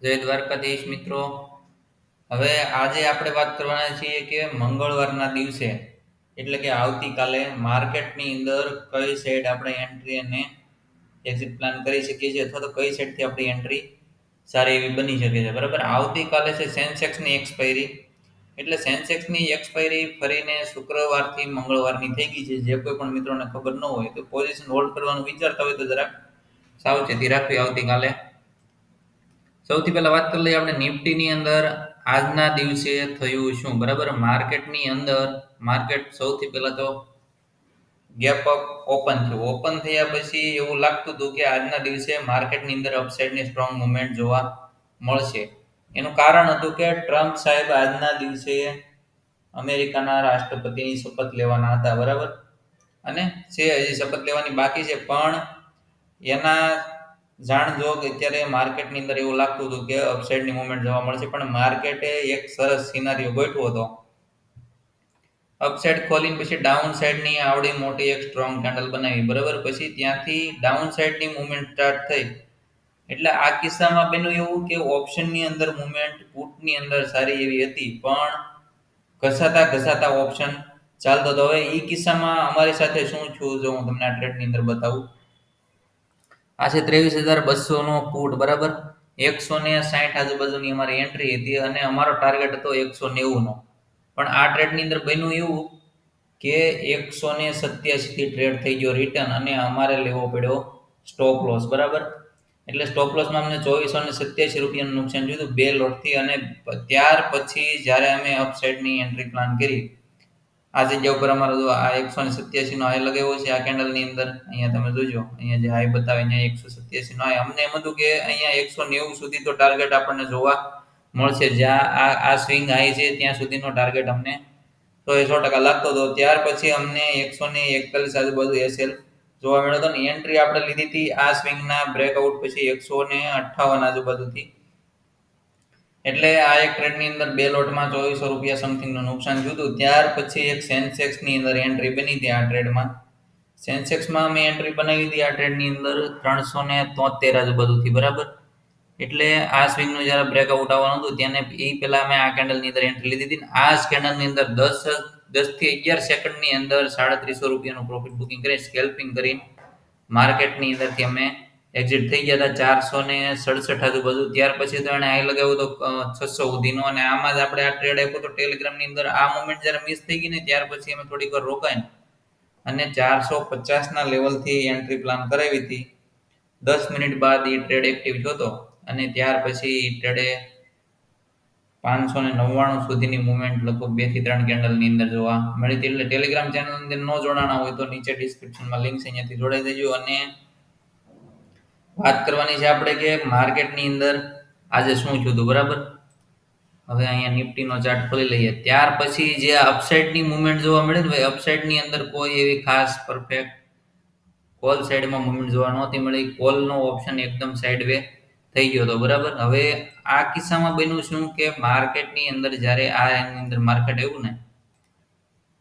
જય દ્વારકાધીશ મિત્રો. હવે આજે આપણે વાત કરવાના છીએ કે મંગળવારના દિવસે એટલે કે આવતીકાલે માર્કેટની અંદર કઈ સાઈડ આપણે એન્ટ્રી અને એક્ઝિટ પ્લાન કરી શકીએ છીએ અથવા તો કઈ સાઈડથી આપણી એન્ટ્રી સારી એવી બની શકે છે. બરાબર, આવતીકાલે છે સેન્સેક્સની એક્સપાયરી. એટલે સેન્સેક્સની એક્સપાયરી ફરીને શુક્રવારથી મંગળવારની થઈ ગઈ છે. જે કોઈ પણ મિત્રોને ખબર ન હોય તો પોઝિશન હોલ્ડ કરવાનું વિચારતા હોય તો જરાક સાવચેતી રાખવી આવતીકાલે. સૌથી પહેલા વાત કરી લઈએ આપણે નિફ્ટીની અંદર આજના દિવસે થયું શું. બરાબર, માર્કેટની અંદર માર્કેટ સૌથી પહેલા તો ગેપ અપ ઓપન થયું. ઓપન થયા પછી એવું લાગતું હતું કે આજના દિવસે માર્કેટની અંદર અપસાઇડની સ્ટ્રોંગ મુવમેન્ટ જોવા મળશે. એનું કારણ હતું કે ટ્રમ્પ સાહેબ આજના દિવસે અમેરિકાના રાષ્ટ્રપતિની શપથ લેવાના હતા. બરાબર, અને છે હજી શપથ લેવાની બાકી છે, પણ એના જાણજો કે અત્યારે માર્કેટની અંદર એવું લાગતું હતું કે અપસાઇડની મુવમેન્ટ જોવા મળશે, પણ માર્કેટે એક સરસ સિનારીઓ ગોઠવ્યો હતો. અપસાઇડ ખોલીને પછી ડાઉન સાઇડની આવડી મોટી એક સ્ટ્રોંગ કેન્ડલ બનાવી. બરાબર, પછી ત્યાંથી ડાઉન સાઇડની મુવમેન્ટ સ્ટાર્ટ થઈ. એટલે આ કિસ્સામાં બન્યું એવું કે ઓપ્શનની અંદર મુવમેન્ટ પુટની અંદર સારી એવી હતી, પણ ઘસાતા ઓપ્શન ચાલતો હતો. હવે એ કિસ્સામાં અમારી સાથે શું થયું જો હું તમને આ ટ્રેડની અંદર બતાવું. આ છે 23,200 નો પુટ. બરાબર, 160 આજુબાજુની અમારી એન્ટ્રી હતી અને અમારો ટાર્ગેટ હતો 190 નો. પણ આ ટ્રેડની અંદર બન્યું એવું કે 187 થી ટ્રેડ થઈ ગયો રિટર્ન અને અમારે લેવો પડ્યો સ્ટોપ લોસ. બરાબર, એટલે સ્ટોપ લોસમાં અમને 2487 રૂપિયાનું નુકસાન થયું બે લોટથી. અને ત્યાર પછી જ્યારે અમે અપસાઇડની એન્ટ્રી પ્લાન કરી, આ જગ્યા ઉપર અમારો જો આ 187 નો હાઈ લગાવ્યો છે આ કેન્ડલની અંદર. અહીંયા તમે જોજો, અહીંયા જે હાઈ બતાવે અહીંયા 187 નો હાઈ. અમને એમ હતું કે અહીંયા 190 સુધી તો ટાર્ગેટ આપણને જોવા મળશે. જ્યાં આ સ્વિંગ હાઈ છે ત્યાં સુધીનો ટાર્ગેટ અમને 100% લાગતો હતો. ત્યાર પછી અમને 141 આજુબાજુ એસએલ જોવા મળ્યો હતો ને એન્ટ્રી આપણે લીધી હતી આ સ્વિંગના બ્રેકઆઉટ પછી 158 આજુબાજુથી. એટલે આ એક ટ્રેડની અંદર બે લોટમાં 2400 રૂપિયા સમથિંગનું નુકસાન થયું હતું. ત્યાર પછી એક સેન્સેક્સની અંદર એન્ટ્રી બની હતી આ ટ્રેડમાં. સેન્સેક્સમાં મેં એન્ટ્રી બનાવી હતી આ ટ્રેડની અંદર 373 આજુબાજુથી. બરાબર, એટલે આ સ્વિંગનું જ્યારે બ્રેકઆઉટ આવવાનું હતું તેને એ પહેલા મેં આ કેન્ડલની અંદર એન્ટ્રી લીધી હતી. આ જ કેન્ડલની અંદર 10 થી 11 સેકન્ડની અંદર 350 રૂપિયાનું પ્રોફિટ બુકિંગ કરી સ્કેલ્પિંગ કરીને માર્કેટની અંદરથી અમે એક્ઝિટ થઈ ગયા હતા 467 આજુબાજુ. ત્યાર પછી તો એને હાઈ લગાવ્યો તો 600 સુધીનો અને આમાં જ આપણે આ ટ્રેડ આપ્યો તો ટેલિગ્રામની અંદર. આ મોમેન્ટ જ્યારે મિસ થઈ ગઈ ને ત્યાર પછી અમે થોડીક વાર રોકાઈને અને 450 ના લેવલથી એન્ટ્રી પ્લાન કરાવી હતી. 10 મિનિટ બાદ એ ટ્રેડ એક્ટિવ થયો હતો અને ત્યાર પછી ટ્રેડે 599 સુધીની મુવમેન્ટ લગભગ 2 થી 3 કેન્ડલની અંદર જોવા મળી હતી. એટલે ટેલિગ્રામ ચેનલ અંદર ન જોડાણા હોય તો નીચે ડિસ્ક્રિપ્શનમાં લિંક છે, અહીંયાથી જોડાઈ દેજો. અને વાત કરવાની છે આપણે કે માર્કેટની અંદર આજે શું થયું હતું. બરાબર, હવે અહીંયા નિફ્ટીનો ચાર્ટ ખોલી લઈએ. ત્યાર પછી જે અપસાઇડની મુવમેન્ટ જોવા મળે ને ભાઈ, અપસાઇડની અંદર કોઈ એવી ખાસ પરફેક્ટ કોલ સાઈડમાં મુવમેન્ટ જોવા નહોતી મળી. કોલનો ઓપ્શન એકદમ સાઈડ વે થઈ ગયો હતો. બરાબર, હવે આ કિસ્સામાં બન્યું શું કે માર્કેટની અંદર જ્યારે આ એની અંદર માર્કેટ આવ્યું ને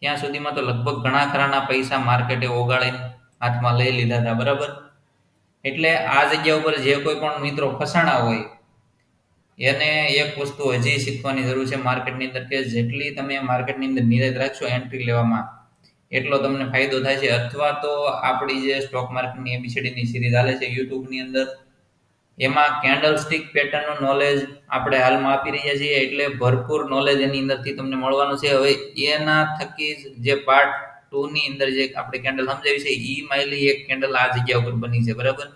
ત્યાં સુધીમાં તો લગભગ ઘણા ખરાના પૈસા માર્કેટે ઓગાળીને હાથમાં લઈ લીધા હતા. બરાબર, એટલે આ જગ્યા ઉપર જે કોઈ પણ મિત્રો ફસાણા હોય એને એક વસ્તુ હજી શીખવાની જરૂર છે માર્કેટની અંદર કે જેટલી તમે માર્કેટની અંદર નિરાત રાખશો એન્ટ્રી લેવામાં એટલો તમને ફાયદો થાય છે. અથવા તો આપણી જે સ્ટોક માર્કેટની એબીસીડીની સિરીઝ ચાલે છે યુટ્યુબની અંદર, એમાં કેન્ડલ સ્ટિક પેટર્નનું નોલેજ આપણે હાલમાં આપી રહ્યા છીએ. એટલે ભરપૂર નોલેજ એની અંદરથી તમને મળવાનું છે. હવે એના થકી જે પાર્ટ 2 ની અંદર જે આપણે કેન્ડલ સમજાવી છે ઈ માયલી એક કેન્ડલ આ જગ્યા ઉપર બની છે. બરાબર,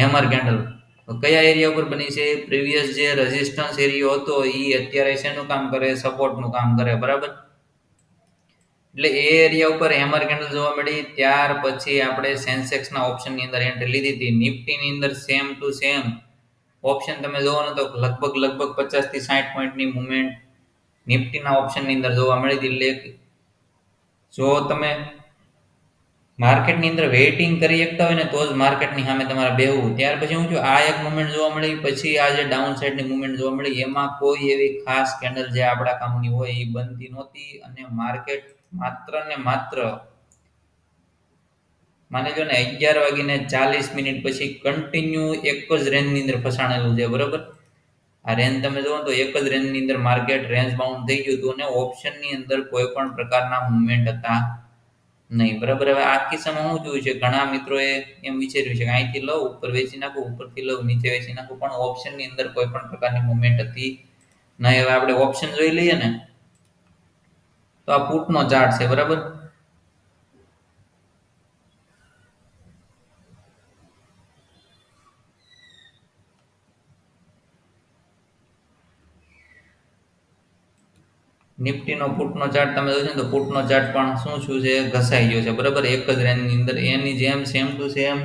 હેમર કેન્ડલ કયા એરિયા ઉપર બની છે? પ્રીવિયસ જે રેઝિસ્ટન્સ એરિયો હતો એ અત્યારે શેનું કામ કરે? સપોર્ટનું કામ કરે. બરાબર, એટલે એ એરિયા ઉપર હેમર કેન્ડલ જોવા મળી. ત્યાર પછી આપણે સેન્સેક્સના ઓપ્શનની અંદર એન્ટ્રી લીધી હતી. નિફ્ટીની અંદર સેમ ટુ સેમ ઓપ્શન તમે જોવો ને તો લગભગ 50 થી 60 પોઈન્ટની મુવમેન્ટ નિફ્ટીના ઓપ્શનની અંદર જોવા મળી હતી. એટલે જો તમે માર્કેટની અંદર વેઇટિંગ કરી શકતા હોય ને તો જ માર્કેટની સામે તમારે બેહવું. ત્યાર પછી હું આ એક મુવમેન્ટ જોવા મળી, પછી આ જે ડાઉન સાઈડની મુવમેન્ટ જોવા મળી, એમાં કોઈ એવી ખાસ કેન્ડલ જે આપણા કામની હોય એ બનતી નહોતી. અને માર્કેટ માત્ર ને માત્ર માની લો ને 11:40 પછી કન્ટિન્યુ એક જ રેન્જની અંદર ફસાણેલું છે. બરાબર, આ રેન્જ તમે જુઓ તો એક જ રેન્જની અંદર માર્કેટ રેન્જ બાઉન્ડ થઈ ગયું હતું અને ઓપ્શનની અંદર કોઈ પણ પ્રકારના મુવમેન્ટ હતા નહીં. બરાબર. હવે આ કિસ્સામાં હું જોયું છે ઘણા મિત્રોએ એમ વિચાર્યું છે કે અહીંથી લઉં ઉપર વેચી નાખું, ઉપરથી લઉં નીચે વેચી નાખું, પણ ઓપ્શનની અંદર કોઈ પણ પ્રકારની મુવમેન્ટ હતી નહીં. હવે આપણે ઓપ્શન જોઈ લઈએ ને તો આ પુટનો ચાર્ટ છે. બરાબર. નિફ્ટીનો પુટનો ચાર્ટ તમે જોશો ને તો પુટનો ચાર્ટ પણ શું છે ઘસાઈ ગયો છે. બરાબર. એક જ રેન્જની અંદર એની જેમ સેમ ટુ સેમ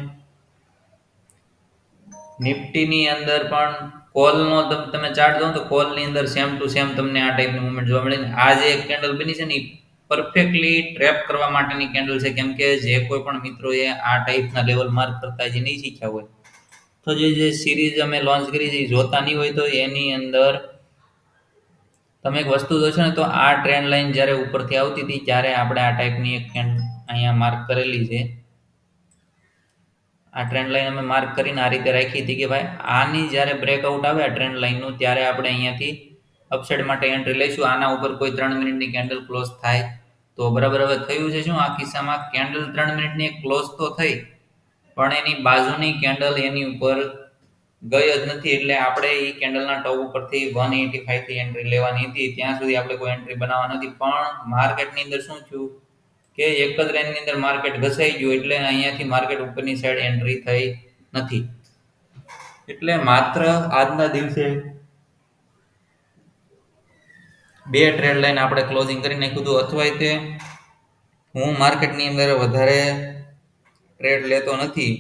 નિફ્ટીની અંદર પણ કોલનો તમે ચાર્ટ જો તો કોલની અંદર સેમ ટુ સેમ તમને આ ટાઈપની મુવમેન્ટ જોવા મળે છે. આ જે એક કેન્ડલ બની છે ને એ પરફેક્ટલી ટ્રેપ કરવા માટેની કેન્ડલ છે. કેમ કે જે કોઈ પણ મિત્રોએ આ ટાઈપના લેવલ માર્ક કરતા જે નહીં શીખ્યા હોય તો જે સિરીઝ અમે લોન્ચ કરી છે એ જોતા નહીં હોય તો એની અંદર તમે એક વસ્તુ જોશો ને તો આ ટ્રેન્ડ લાઈન જ્યારે ઉપરથી આવતી હતી ત્યારે આપણે આ ટાઈપની એક અહીંયા માર્ક કરેલી છે. આ ટ્રેન્ડ લાઈન અમે માર્ક કરીને આ રીતે રાખી હતી કે ભાઈ આની જ્યારે બ્રેકઆઉટ આવે આ ટ્રેન્ડ લાઈનનું ત્યારે આપણે અહીંયાથી અપસાઇડ માટે એન્ટ્રી લઈશું. આના ઉપર કોઈ 3 મિનિટની કેન્ડલ ક્લોઝ થાય તો. બરાબર. હવે થયું છે શું આ કિસ્સામાં કેન્ડલ 3 મિનિટની ક્લોઝ તો થઈ પણ એની બાજુની કેન્ડલ એની ઉપર ગઈ જ નથી. એટલે આપણે એ કેન્ડલના ટોપ ઉપરથી 185 થી એન્ટ્રી લેવાની હતી. ત્યાં સુધી આપણે કોઈ એન્ટ્રી બનાવવા નથી. પણ માર્કેટની અંદર શું થયું કે એક જ રેન્જની અંદર માર્કેટ ઘસાઈ ગયું એટલે અહીંયાથી માર્કેટ ઉપરની સાઈડ એન્ટ્રી થઈ નથી. એટલે માત્ર આજના દિવસે બે ટ્રેડ લાઈન આપણે ક્લોઝિંગ કરી નાખ્યું હતું. અથવા તે હું માર્કેટની અંદર વધારે ટ્રેડ લેતો નથી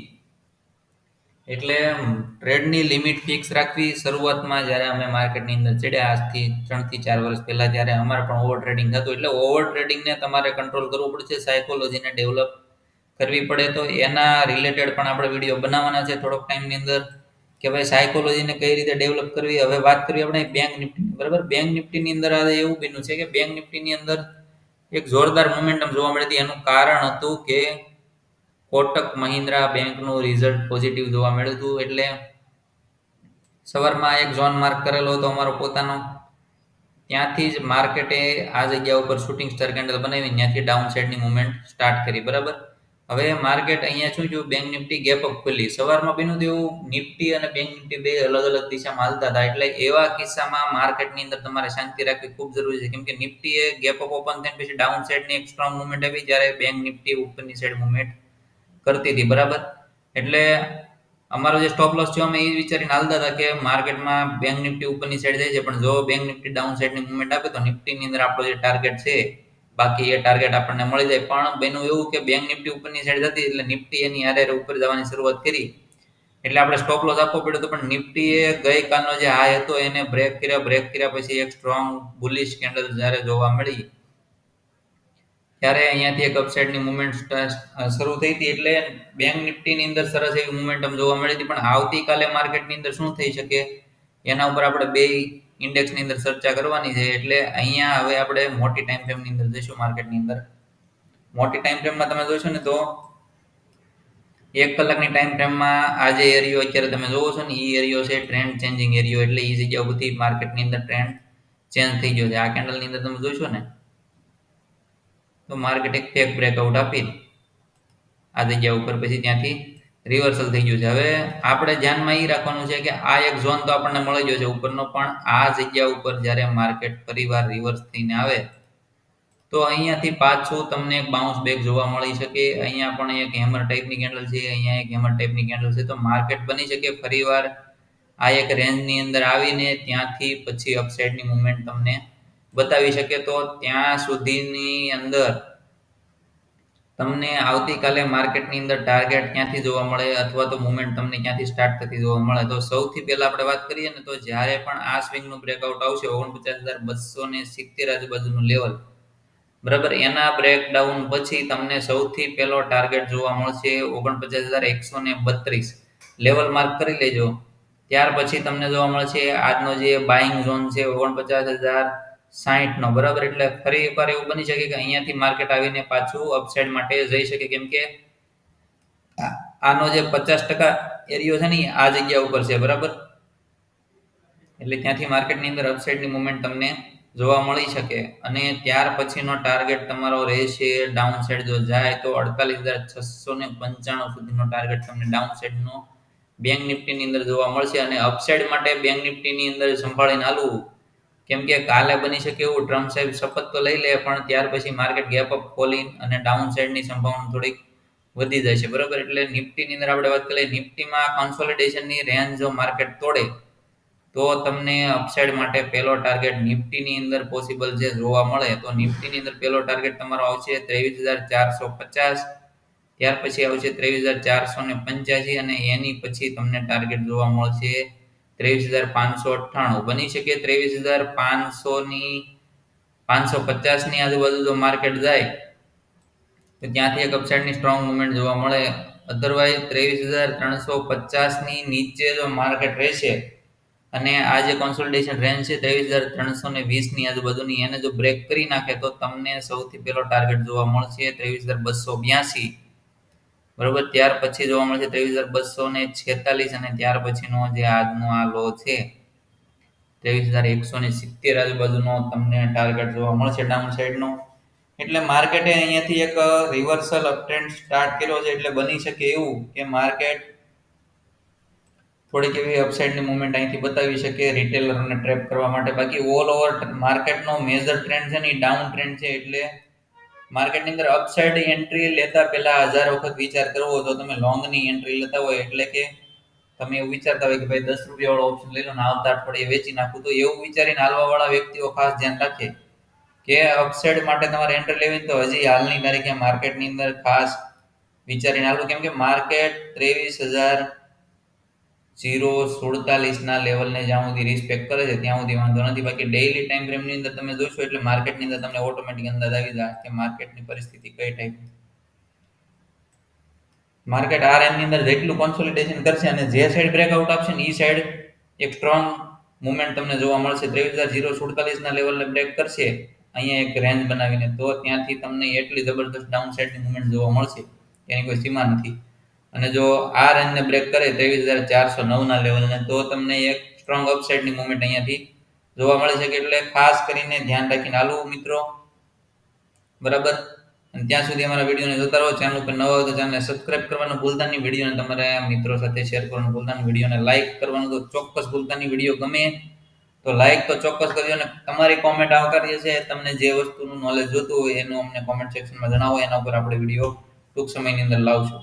એટલે ટ્રેડની લિમિટ ફિક્સ રાખવી. શરૂઆતમાં જ્યારે અમે માર્કેટની અંદર ચડ્યા આજથી 3 થી 4 વર્ષ પહેલા ત્યારે અમારે પણ ઓવર ટ્રેડિંગ થતું. એટલે ઓવર ટ્રેડિંગને તમારે કંટ્રોલ કરવું પડશે, સાયકોલોજીને ડેવલપ કરવી પડે. તો એના રિલેટેડ પણ આપણે વિડીયો બનાવવાના છે થોડોક ટાઈમની અંદર કે ભાઈ સાયકોલોજીને કઈ રીતે ડેવલપ કરવી. હવે વાત કરીએ આપણે બેંક નિફ્ટીની. બરાબર. બેંક નિફ્ટીની અંદર આજે એવું બન્યું છે કે બેંક નિફ્ટીની અંદર એક જોરદાર મોમેન્ટમ જોવા મળી હતી. એનું કારણ હતું કે કોટક મહિન્દ્રા બેંકનું રિઝલ્ટ પોઝિટિવ જોવા મળ્યું હતું. એટલે સવારમાં એક ઝોન માર્ક કરેલો હતો અમારો પોતાનો. ત્યાંથી જ માર્કેટે આ જગ્યા ઉપર શૂટિંગ સ્ટાર કેન્ડલ બનાવી ત્યાંથી ડાઉન સાઈડની મુવમેન્ટ સ્ટાર્ટ કરી. બરાબર. હવે માર્કેટ અહીંયા શું થયું બેંક નિફ્ટી ગેપ અપ ખુલી. સવારમાં બન્યું તેવું નિફ્ટી અને બેંક નિફ્ટી બે અલગ અલગ દિશામાં હાલતા હતા. એટલે એવા કિસ્સામાં માર્કેટની અંદર તમારે શાંતિ રાખવી ખૂબ જરૂરી છે. કેમ કે નિફ્ટીએ ગેપ અપ ઓપન થઈને પછી ડાઉન સાઈડની એક સ્ટ્રોંગ મુવમેન્ટ આવી જ્યારે બેંક નિફ્ટી ઉપરની સાઈડ મુવમેન્ટ કરતી હતી. બરાબર. એટલે અમારો જે સ્ટોપ લોસ છે અમે એ વિચારીને હાલતા હતા કે માર્કેટમાં બેંક નિફ્ટી ઉપરની સાઈડ જાય છે પણ જો બેંક નિફ્ટી ડાઉન સાઈડની મુવમેન્ટ આપે તો નિફ્ટીની અંદર આપણો જે ટાર્ગેટ છે બાકી એ ટાર્ગેટ આપણને મળી જાય. પણ બેનું એવું કે બેંક નિફ્ટી ઉપરની સાઈડ હતી એટલે નિફ્ટી એની હારે ઉપર જવાની શરૂઆત કરી એટલે આપણે સ્ટોપ લોસ આપવો પડ્યો હતો. પણ નિફ્ટીએ ગઈકાલનો જે હાઈ હતો એને બ્રેક કર્યા પછી એક સ્ટ્રોંગ બુલિશ કેન્ડલ જ્યારે જોવા મળી ત્યારે અહીંયાથી એક અપસાઇડની મુવમેન્ટ શરૂ થઈ હતી. એટલે બેંક નિફ્ટીની અંદર સરસ એવી મુવમેન્ટમ જોવા મળી હતી. પણ આવતીકાલે માર્કેટની અંદર શું થઈ શકે એના ઉપર આપણે બે ઇન્ડેક્સની અંદર ચર્ચા કરવાની છે. એટલે અહીંયા હવે આપણે મોટી ટાઈમ ફ્રેમની અંદર જઈશું. માર્કેટની અંદર મોટી ટાઈમ ફ્રેમમાં તમે જોશો ને તો 1 કલાકની ટાઈમ ફ્રેમમાં આ જે એરિયો અત્યારે તમે જોવો છો ને એ એરિયો છે ટ્રેન્ડ ચેન્જિંગ એરિયો. એટલે એ જગ્યા ઉપરથી માર્કેટની અંદર ટ્રેન્ડ ચેન્જ થઈ ગયો છે. આ કેન્ડલની અંદર તમે જોશો ને તો માર્કેટ એક ફેક બ્રેકઆઉટ આપી આ જગ્યા ઉપર પછી ત્યાંથી રિવર્સલ થઈ ગયું છે. હવે આપણે ધ્યાનમાં એ રાખવાનું છે કે આ એક ઝોન તો આપણને મળી ગયો છે ઉપરનો, પણ આ જગ્યા ઉપર જ્યારે માર્કેટ ફરીવાર રિવર્સ થઈને આવે તો અહીંયાથી પાછું તમને એક બાઉન્સ બેક જોવા મળી શકે. અહીંયા પણ એક હેમર ટાઈપની કેન્ડલ છે, અહીંયા એક હેમર ટાઈપની કેન્ડલ છે. તો માર્કેટ બની શકે ફરીવાર આ એક રેન્જની અંદર આવીને ત્યાંથી પછી અપસાઇડની મુવમેન્ટ તમને બતાવી શકે. તો ત્યાં સુધીની અંદર તમને આવતીકાલે માર્કેટની અંદર ટાર્ગેટ ક્યાંથી જોવા મળે અથવા તો મુવમેન્ટ તમને ક્યાંથી સ્ટાર્ટ થતી જોવા મળે. તો સૌથી પહેલા આપણે વાત કરીએ ને તો જ્યારે પણ આ સ્વિંગનું બ્રેકઆઉટ આવશે 49,270 આજુબાજુનું લેવલ. બરાબર. એના બ્રેકડાઉન પછી તમને સૌથી પહેલો ટાર્ગેટ જોવા મળશે 49,132 લેવલ માર્ક કરી લેજો. ત્યાર પછી તમને જોવા મળશે આજનો જે બાઇંગ ઝોન છે 49,060 નો. બરાબર. એટલે ફરી એકવાર એવું બની શકે કે અહીંયાથી માર્કેટ આવીને પાછું અપસાઇડ માટે જઈ શકે. કેમ કે આનો જે 50% એરિયો છે ને આ જગ્યા ઉપર છે. બરાબર. એટલે ત્યાંથી માર્કેટની અંદર અપસાઇડની મુવમેન્ટ તમને જોવા મળી શકે. અને ત્યાર પછીનો ટાર્ગેટ તમારો રહેશે ડાઉન સાઈડ જો જાય તો 48,695 સુધીનો ટાર્ગેટ તમને ડાઉન સાઈડનો બેંક નિફ્ટીની અંદર જોવા મળશે. અને અપસાઇડ માટે બેંક નિફ્ટીની અંદર સંભાળીને હાલવું, કેમ કે કાલે બની શકે એવું ટ્રમ્પ સાહેબ શપથ તો લઈ લે પણ ત્યાર પછી માર્કેટ ગેપ અપ ખોલી અને ડાઉન સાઈડની સંભાવના થોડીક વધી જાય છે, બરોબર. એટલે નિફ્ટીની અંદર આપણે વાત કરીએ, નિફ્ટીમાં કન્સોલિડેશનની રેન્જ જો માર્કેટ તોડે તો તમને અપસાઇડ માટે પહેલો ટાર્ગેટ નિફ્ટીની અંદર પોસિબલ જે જોવા મળે તો નિફ્ટીની અંદર પહેલો ટાર્ગેટ તમારો આવશે 23,450, ત્યાર પછી આવશે 23,485 અને એની પછી તમને ટાર્ગેટ જોવા મળશે 23,598. બની શકે 23,500 550 ની આજુબાજુ જો માર્કેટ જાય તો ત્યાંથી એક અપસાઇડની સ્ટ્રોંગ મુવમેન્ટ જોવા મળે. અધરવાઇઝ 23,350 ની નીચે જો માર્કેટ રહેશે અને આ જે કોન્સોલિડેશન રેન્જ છે 23,320 ની આજુબાજુની, એને જો બ્રેક કરી નાખે તો તમને સૌથી પહેલો ટાર્ગેટ જોવા મળશે 23,282, બરોબર. ત્યાર પછી જોવા મળશે 23,246 અને ત્યાર પછીનો જે આજનો આ લો છે 23,170 આજુબાજુનો તમને ટાર્ગેટ જોવા મળશે ડાઉન સાઈડનો. એટલે માર્કેટે અહીંયાથી એક રિવર્સલ અપટ્રેન્ડ સ્ટાર્ટ કર્યો છે. એટલે બની શકે એવું કે માર્કેટ થોડીક એવી અપસાઇડની મુવમેન્ટ અહીંથી બતાવી શકે રિટેલરને ટ્રેપ કરવા માટે. બાકી ઓલ ઓવર માર્કેટનો મેજર ટ્રેન્ડ છે ને એ ડાઉન ટ્રેન્ડ છે. એટલે માર્કેટની અંદર અપસાઇડ એન્ટ્રી લેતા પહેલા 1000 વખત વિચાર કરવો. જો તમે લોંગની એન્ટ્રી લેતા હોય એટલે કે તમે એવું વિચારતા હોય કે ભાઈ 10 રૂપિયા વાળો ઓપ્શન લઈ લો ને આવતા અઠવાડિયે વેચી નાખું, તો એવું વિચારીને હાલવા વાળા વ્યક્તિઓ ખાસ ધ્યાન રાખે કે અપસાઇડ માટે તમારે એન્ટ્રી લેવી તો હજી હાલની તારીખે માર્કેટની અંદર ખાસ વિચારીને હાલવું, કેમ કે માર્કેટ 23,047 ના લેવલને જ્યાં સુધી રિસ્પેક્ટ કરે છે ત્યાં સુધી વાંધો નથી. બાકી ડેઈલી ટાઈમ ફ્રેમની અંદર તમે જોશો એટલે માર્કેટની અંદર તમને ઓટોમેટિક અંદાજ આવી જાય કે માર્કેટની પરિસ્થિતિ કઈ ટાઈપની. માર્કેટ આ રેન્જની અંદર જેટલું કોન્સોલિડેશન કરશે અને જે સાઈડ બ્રેકઆઉટ આપશે ને એ સાઈડ એક સ્ટ્રોંગ મુવમેન્ટ તમને જોવા મળશે. 23,047 ના લેવલને બ્રેક કરશે અહીંયા એક રેન્જ બનાવીને તો ત્યાંથી તમને એટલી જબરદસ્ત ડાઉન સાઈડની મુવમેન્ટ જોવા મળશે એની કોઈ સીમા નથી. અને જો આ રેન્જને બ્રેક કરે 23,409 ના લેવલને તો તમને એક સ્ટ્રોંગ અપસાઇડની મુવમેન્ટ અહીંયાથી જોવા મળે છે. એટલે ખાસ કરીને ધ્યાન રાખીને હાલવું મિત્રો, બરાબર. અને ત્યાં સુધી અમારા વિડીયોને જોતા રહો. ચેનલ ઉપર નવા હોય તો ચેનલને સબસ્ક્રાઇબ કરવાનું ભૂલતા નહીં, વિડીયોને તમારા મિત્રો સાથે શેર કરવાનું ભૂલતા નહીં, વિડીયોને લાઇક કરવાનું તો ચોક્કસ ભૂલતા નહીં. વિડીયો ગમે તો લાઇક તો ચોક્કસ કરજો અને તમારી કોમેન્ટ આવકારીએ છે. તમને જે વસ્તુનું નોલેજ જોતું હોય એનું અમને કોમેન્ટ સેક્શનમાં જણાવો, એના ઉપર આપણે વિડીયો ટૂંક સમયની અંદર લાવશું.